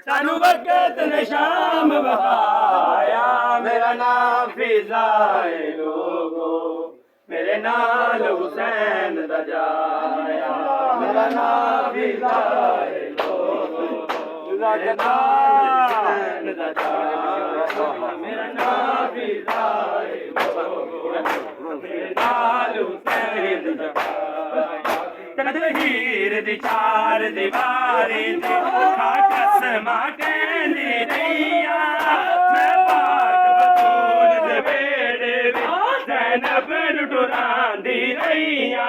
सानू वक्त ने शाम बहाया मेरा नाम फिजाए लोगो मेरे नाल हुसैन दा जाया मेरा नाम फिजाए लोगो मेरे नाल हुसैन दा जाया मेरा नाम फिजाए लोगो मेरे नाल हुसैन दा जाया तदहीर दी चार दीवारी दी कसमा कहंदी रहिया मैं पाक बतूल दे बेड़े विच ज़ैनब नूं टुरांदी रहिया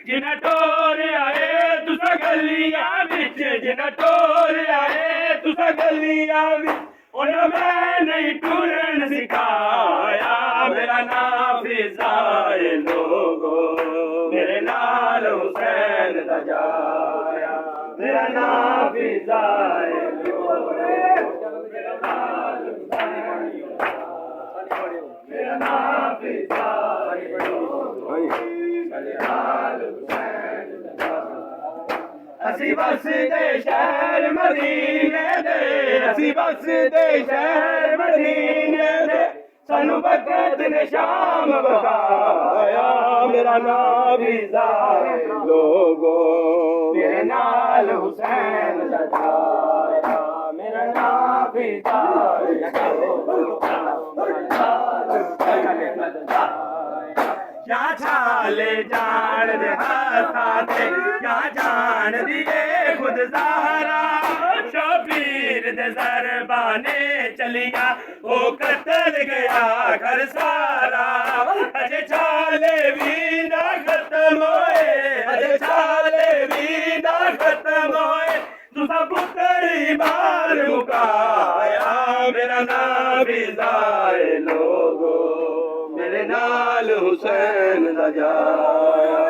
जिन्हां टोर आए तुसां गलियां विच जिन्हां टोर आए तुसां गलियां विच उन्हां मैं नहीं टुरन सिखाया मेरा नाम फिजाए लोगो मेरे नाल हुसैन दा जाया मेरा नाम फिजाए लोगो मेरा नाल हुसैन मेरा नाम फिजाए लोगो मेरे नाल हुसैन असी बसदे शहर मदीने दे असी बसदे शहर मदीने दे सानू वक्त ने शाम बहाया मेरा नाम फिजाए लोगो मेरे नाल हुसैन दा जाया मेरा नाम फिजाए लोगो क्या छाले जान दे हाथे क्या जान दिए खुद ज़हरा शबीर दे ज़रबाने चलिया ओ कतल गया घर सारा अजे छाले भी ना खत्म होए अजे छाले भी ना खत्म होए तुसा पुत्री बार मुकाया मेरा नाम फिजाए लोगो मेरे नाल हुसैन दा जाया